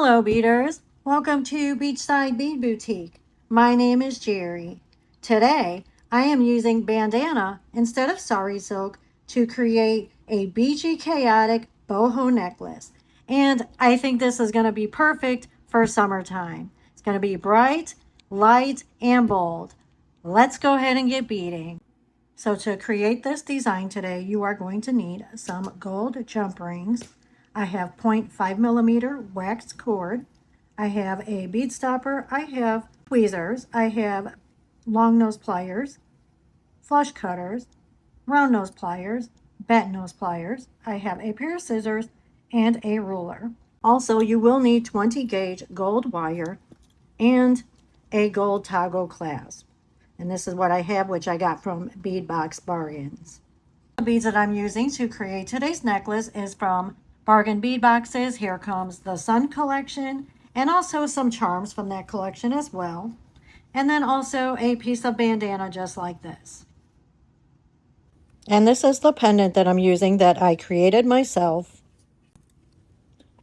Hello beaders, welcome to Beachside Bead Boutique. My name is Jerry. Today I am using bandana instead of sari silk to create a beachy chaotic boho necklace. And I think this is going to be perfect for summertime. It's going to be bright, light, and bold. Let's go ahead and get beading. So to create this design today, you are going to need some gold jump rings. I have 0.5 millimeter wax cord. I have a bead stopper. I have tweezers. I have long nose pliers, flush cutters, round nose pliers, bent nose pliers. I have a pair of scissors and a ruler. Also, you will need 20 gauge gold wire and a gold toggle clasp. And this is what I have, which I got from Bead Box Bargains. The beads that I'm using to create today's necklace is from Bargain Bead Boxes. Here comes the Sun collection and also some charms from that collection as well. And then also a piece of bandana just like this. And this is the pendant that I'm using that I created myself.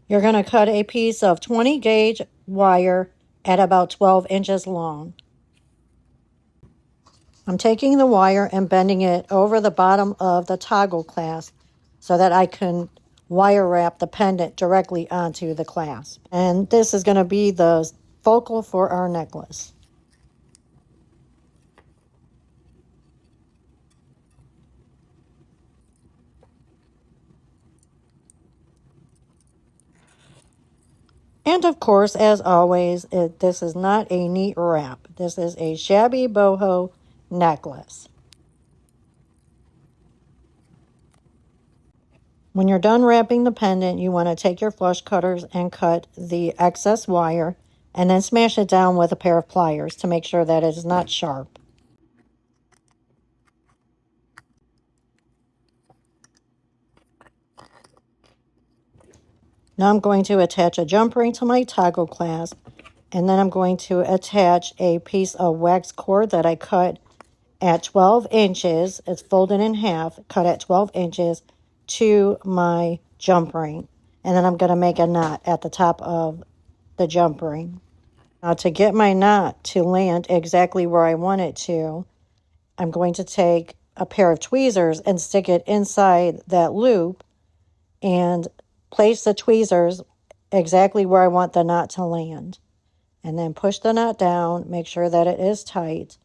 You're going to cut a piece of 20 gauge wire at about 12 inches long. I'm taking the wire and bending it over the bottom of the toggle clasp so that I can wire wrap the pendant directly onto the clasp. And this is going to be the focal for our necklace. And of course, as always, this is not a neat wrap. This is a shabby boho necklace. When you're done wrapping the pendant, you want to take your flush cutters and cut the excess wire and then smash it down with a pair of pliers to make sure that it is not sharp. Now I'm going to attach a jump ring to my toggle clasp, and then I'm going to attach a piece of wax cord that I cut at 12 inches. It's folded in half, cut at 12 inches to my jump ring. And then I'm going to make a knot at the top of the jump ring. Now to get my knot to land exactly where I want it to, I'm going to take a pair of tweezers and stick it inside that loop and place the tweezers exactly where I want the knot to land. And then push the knot down, make sure that it is tight.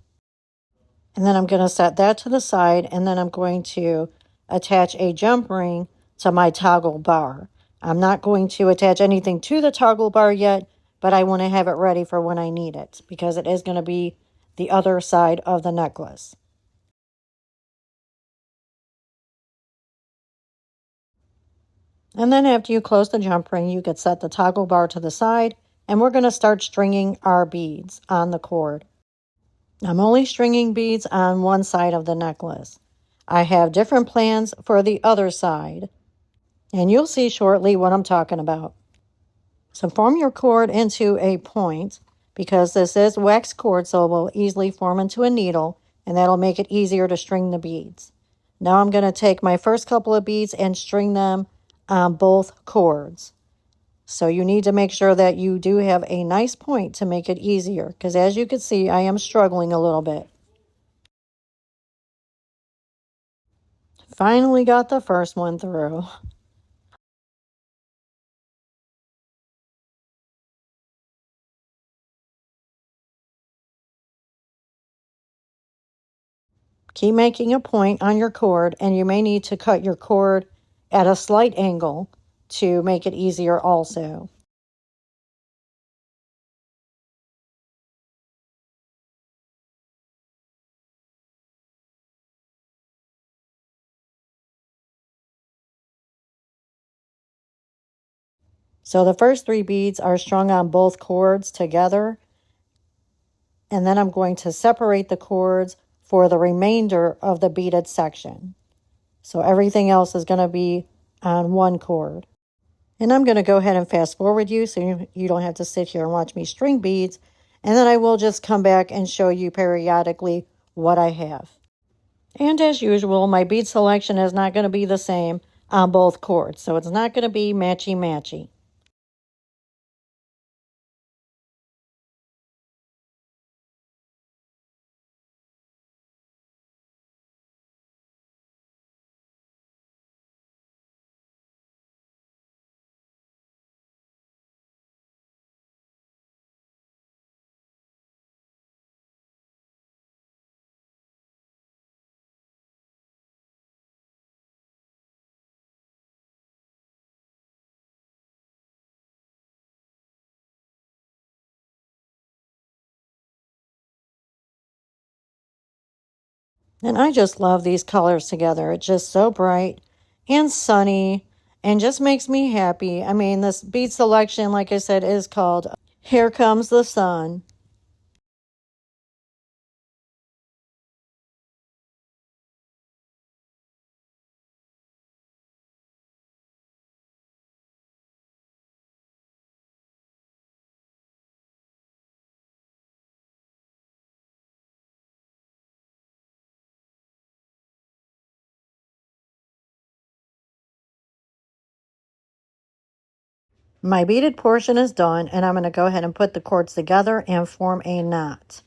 And then I'm going to set that to the side, and then I'm going to attach a jump ring to my toggle bar. I'm not going to attach anything to the toggle bar yet, but I want to have it ready for when I need it because it is going to be the other side of the necklace. And then after you close the jump ring, you could set the toggle bar to the side, and we're going to start stringing our beads on the cord. I'm only stringing beads on one side of the necklace. I have different plans for the other side, and you'll see shortly what I'm talking about. So form your cord into a point because this is wax cord, so it will easily form into a needle, and that'll make it easier to string the beads. Now I'm going to take my first couple of beads and string them on both cords. So you need to make sure that you do have a nice point to make it easier, because as you can see, I am struggling a little bit. Finally got the first one through. Keep making a point on your cord, and you may need to cut your cord at a slight angle to make it easier also. So the first 3 beads are strung on both cords together, and then I'm going to separate the cords for the remainder of the beaded section. So everything else is going to be on one cord. And I'm going to go ahead and fast forward you so you don't have to sit here and watch me string beads. And then I will just come back and show you periodically what I have. And as usual, my bead selection is not going to be the same on both cords. So it's not going to be matchy-matchy. And I just love these colors together. It's just so bright and sunny and just makes me happy. I mean, this bead selection, like I said, is called Here Comes the Sun. My beaded portion is done, and I'm going to go ahead and put the cords together and form a knot.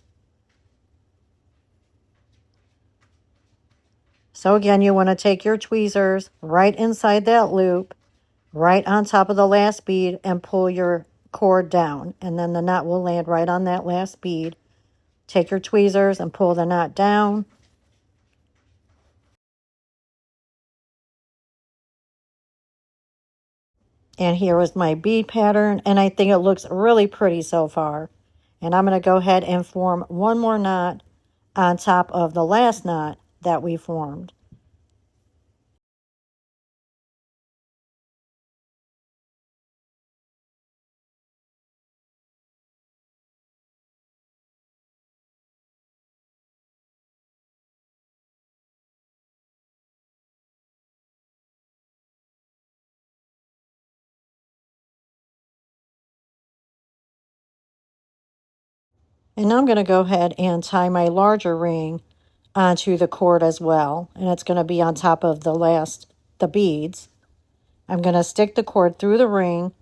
So again, you want to take your tweezers right inside that loop, right on top of the last bead, and pull your cord down. And then the knot will land right on that last bead. Take your tweezers and pull the knot down. And here is my bead pattern, and I think it looks really pretty so far. And I'm going to go ahead and form one more knot on top of the last knot that we formed. And now I'm going to go ahead and tie my larger ring onto the cord as well. And it's going to be on top of the beads. I'm going to stick the cord through the ring.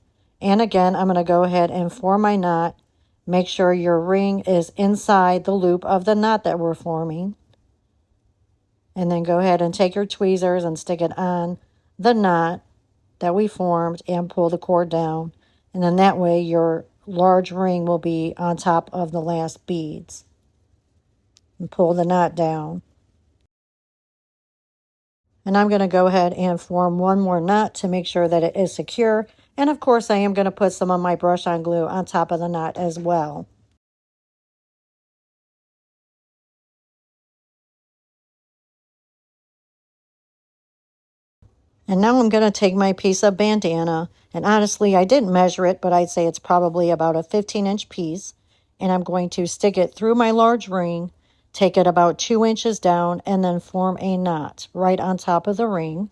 And again, I'm going to go ahead and form my knot. Make sure your ring is inside the loop of the knot that we're forming. And then go ahead and take your tweezers and stick it on the knot that we formed and pull the cord down. And then that way your large ring will be on top of the last beads. And pull the knot down. And I'm going to go ahead and form one more knot to make sure that it is secure. And of course, I am going to put some of my brush on glue on top of the knot as well. And now I'm going to take my piece of bandana, and honestly, I didn't measure it, but I'd say it's probably about a 15-inch piece. And I'm going to stick it through my large ring, take it about 2 inches down, and then form a knot right on top of the ring.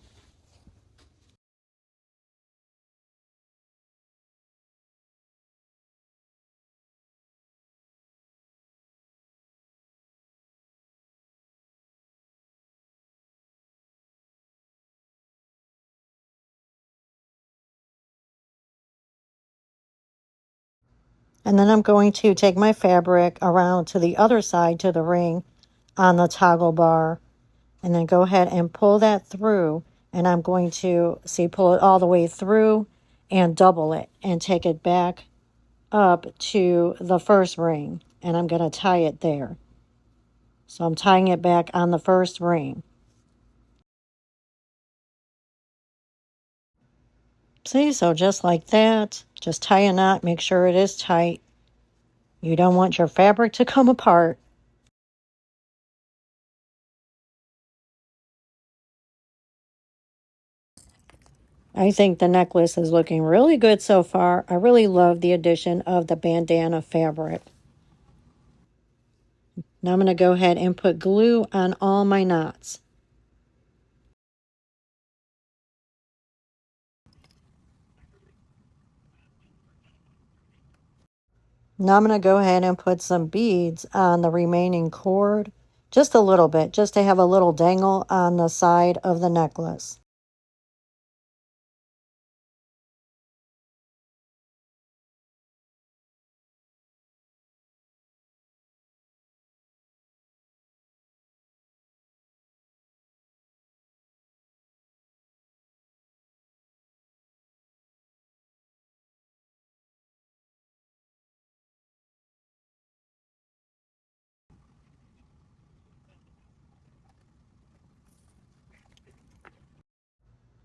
And then I'm going to take my fabric around to the other side to the ring on the toggle bar, and then go ahead and pull that through. And I'm going to, pull it all the way through and double it and take it back up to the first ring. And I'm going to tie it there. So I'm tying it back on the first ring. See, so just like that, just tie a knot, make sure it is tight. You don't want your fabric to come apart. I think the necklace is looking really good so far. I really love the addition of the bandana fabric. Now I'm going to go ahead and put glue on all my knots. Now I'm going to go ahead and put some beads on the remaining cord. Just a little bit, just to have a little dangle on the side of the necklace.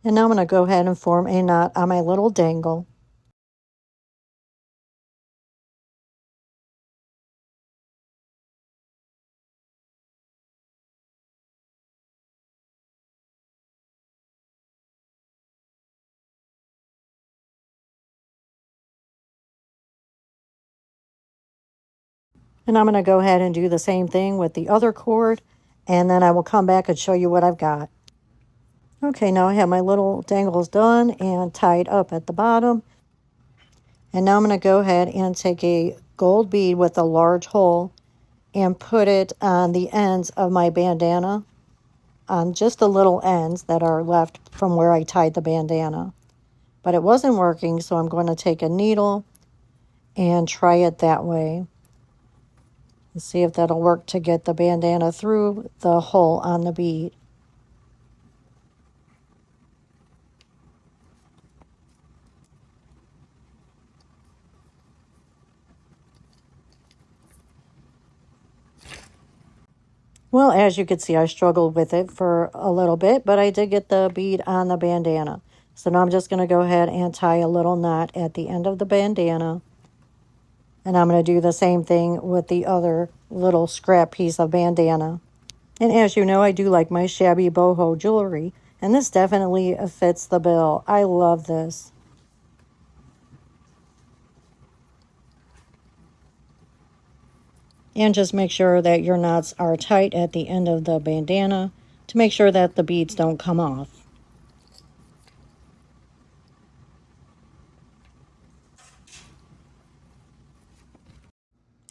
And now I'm going to go ahead and form a knot on my little dangle. And I'm going to go ahead and do the same thing with the other cord, and then I will come back and show you what I've got. Okay, now I have my little dangles done and tied up at the bottom. And now I'm going to go ahead and take a gold bead with a large hole and put it on the ends of my bandana, on just the little ends that are left from where I tied the bandana. But it wasn't working, so I'm going to take a needle and try it that way. Let's see if that'll work to get the bandana through the hole on the bead. Well, as you can see, I struggled with it for a little bit, but I did get the bead on the bandana. So now I'm just going to go ahead and tie a little knot at the end of the bandana. And I'm going to do the same thing with the other little scrap piece of bandana. And as you know, I do like my shabby boho jewelry, and this definitely fits the bill. I love this. And just make sure that your knots are tight at the end of the bandana to make sure that the beads don't come off.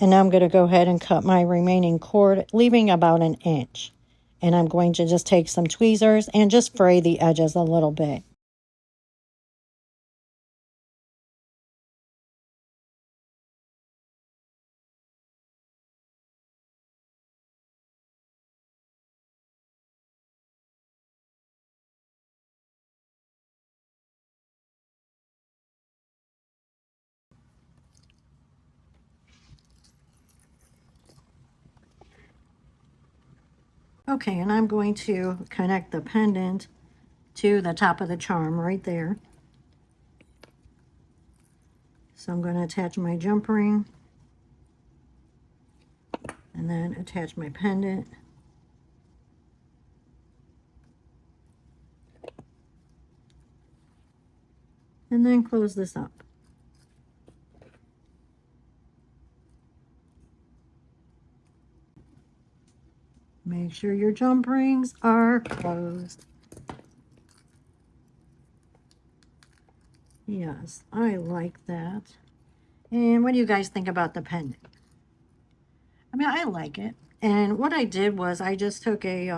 And now I'm going to go ahead and cut my remaining cord, leaving about 1 inch. And I'm going to just take some tweezers and just fray the edges a little bit. Okay, and I'm going to connect the pendant to the top of the charm right there. So I'm going to attach my jump ring and then attach my pendant. And then close this up. Make sure your jump rings are closed. Yes, I like that. And what do you guys think about the pendant? I mean, I like it. And what I did was I just took a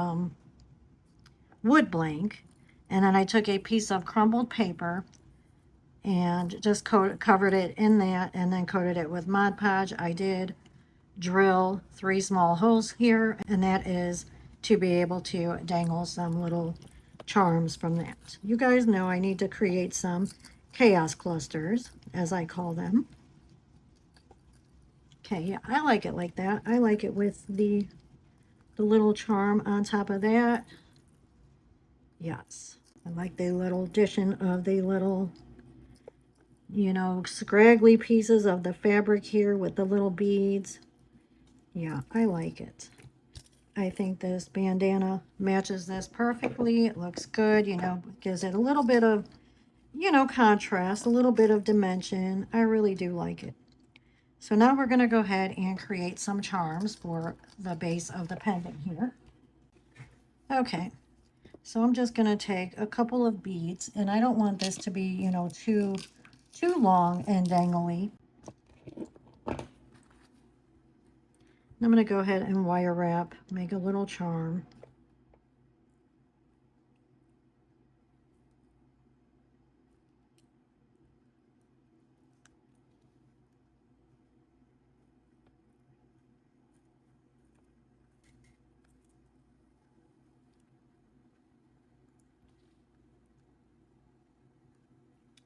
wood blank, and then I took a piece of crumbled paper and just covered it in that, and then coated it with Mod Podge. I did drill 3 small holes here, and that is to be able to dangle some little charms from that. You guys know I need to create some chaos clusters, as I call them. Okay, yeah, I like it like that. I like it with the little charm on top of that. Yes, I like the little addition of the little, you know, scraggly pieces of the fabric here with the little beads. Yeah, I like it. I think this bandana matches this perfectly. It looks good, you know, gives it a little bit of, you know, contrast, a little bit of dimension. I really do like it. So now we're going to go ahead and create some charms for the base of the pendant here. Okay, so I'm just going to take a couple of beads, and I don't want this to be, you know, too long and dangly. I'm going to go ahead and wire wrap, make a little charm.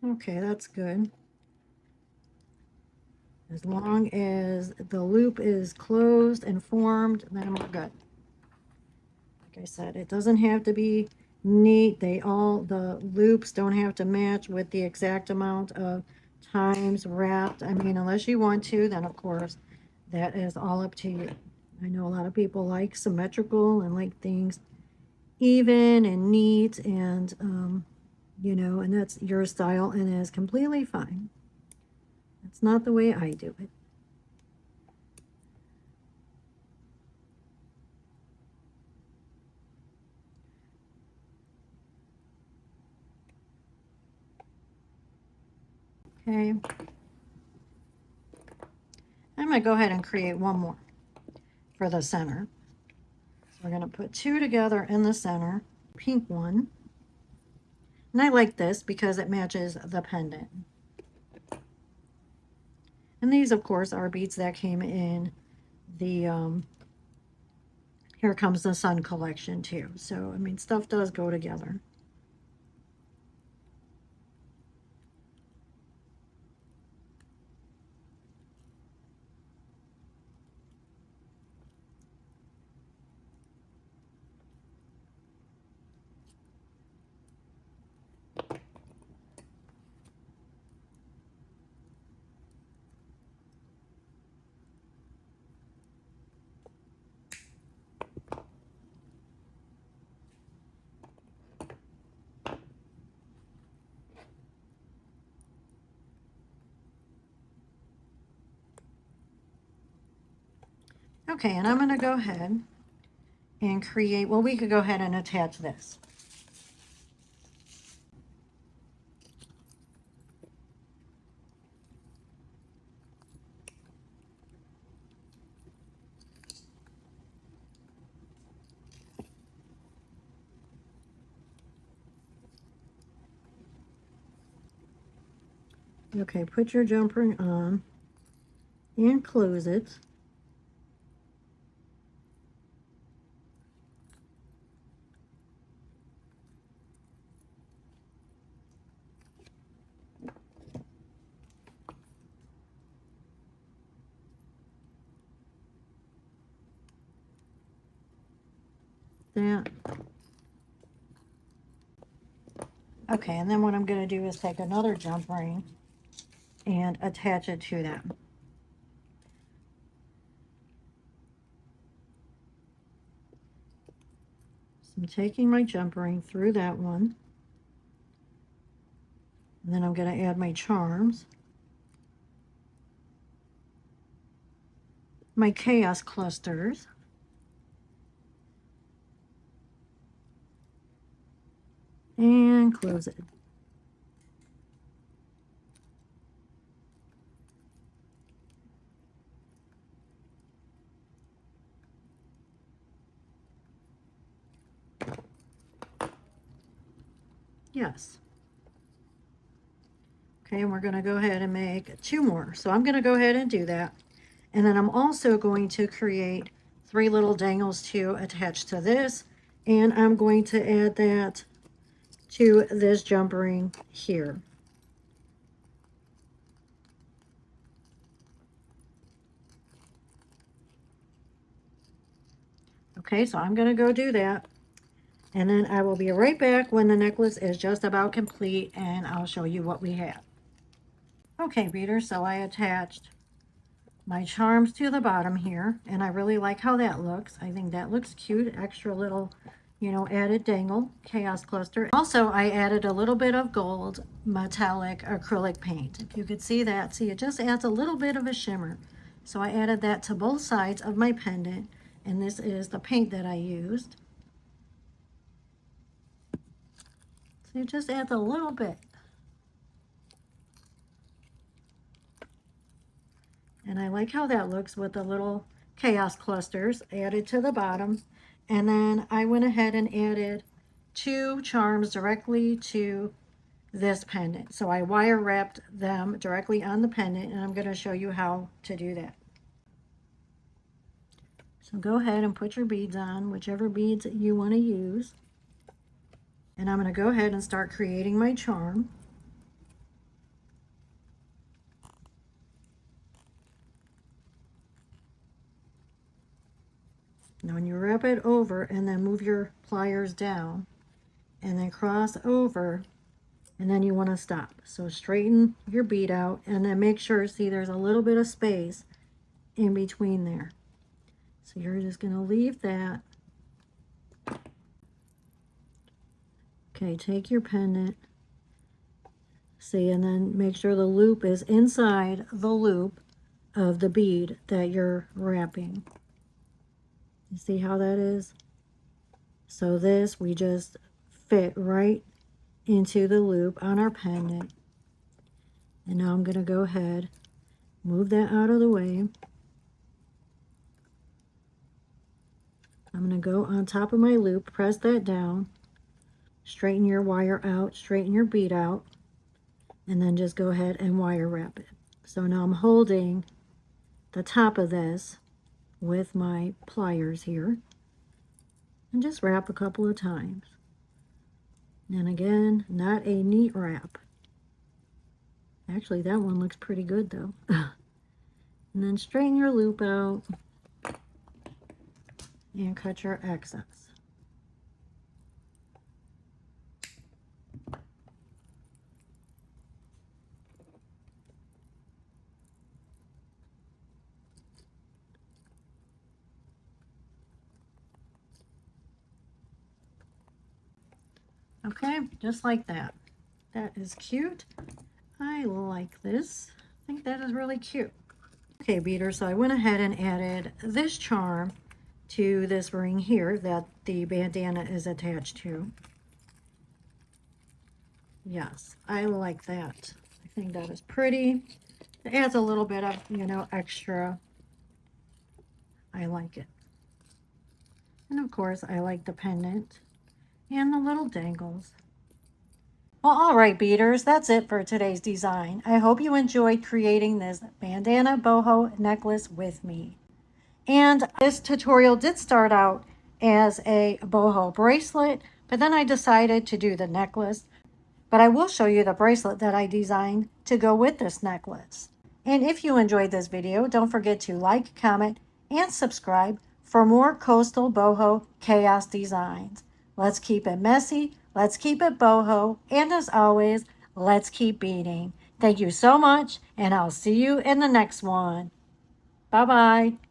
Okay, that's good. As long as the loop is closed and formed, then we're good. Like I said, it doesn't have to be neat. The loops don't have to match with the exact amount of times wrapped. I mean, unless you want to, then of course, that is all up to you. I know a lot of people like symmetrical and like things even and neat, and you know, and that's your style, and it is completely fine. That's not the way I do it. Okay. I'm going to go ahead and create one more for the center. We're going to put two together in the center, pink one. And I like this because it matches the pendant. And these, of course, are beads that came in the Here Comes the Sun collection too. So, I mean, stuff does go together. Okay, and I'm going to go ahead and create, well, we could go ahead and attach this. Okay, put your jump ring on and close it. That. Okay, and then what I'm going to do is take another jump ring and attach it to that. So I'm taking my jump ring through that one. And then I'm going to add my charms, my chaos clusters, and close it. Yes. Okay, and we're going to go ahead and make two more. So I'm going to go ahead and do that. And then I'm also going to create 3 little dangles to attach to this. And I'm going to add that to this jump ring here. Okay, so I'm going to go do that. And then I will be right back when the necklace is just about complete and I'll show you what we have. Okay, Beaders, so I attached my charms to the bottom here, and I really like how that looks. I think that looks cute. Extra little, you know, added dangle, chaos cluster. Also, I added a little bit of gold metallic acrylic paint. If you could see that, see, it just adds a little bit of a shimmer. So I added that to both sides of my pendant, and this is the paint that I used. So it just adds a little bit. And I like how that looks with the little chaos clusters added to the bottom. And then I went ahead and added 2 charms directly to this pendant. So I wire wrapped them directly on the pendant, and I'm going to show you how to do that. So go ahead and put your beads on, whichever beads you want to use. And I'm going to go ahead and start creating my charm. Now when you wrap it over and then move your pliers down and then cross over, and then you want to stop. So straighten your bead out and then make sure, see, there's a little bit of space in between there. So you're just going to leave that. Okay, take your pendant, see, and then make sure the loop is inside the loop of the bead that you're wrapping. You see how that is? So this, we just fit right into the loop on our pendant. And now I'm going to go ahead, move that out of the way. I'm going to go on top of my loop, press that down, straighten your wire out, straighten your bead out, and then just go ahead and wire wrap it. So now I'm holding the top of this with my pliers here and just wrap a couple of times. And again, not a neat wrap. Actually, that one looks pretty good though. And then straighten your loop out and cut your excess. Okay, just like that. That is cute. I like this. I think that is really cute. Okay, beater, so I went ahead and added this charm to this ring here that the bandana is attached to. Yes, I like that. I think that is pretty. It adds a little bit of, extra. I like it. And of course, I like the pendant and the little dangles. Well, all right, beaders, that's it for today's design. I hope you enjoyed creating this bandana boho necklace with me. And this tutorial did start out as a boho bracelet, but then I decided to do the necklace. But I will show you the bracelet that I designed to go with this necklace. And if you enjoyed this video, don't forget to like, comment, and subscribe for more coastal boho chaos designs. Let's keep it messy, let's keep it boho, and as always, let's keep beading. Thank you so much, and I'll see you in the next one. Bye-bye.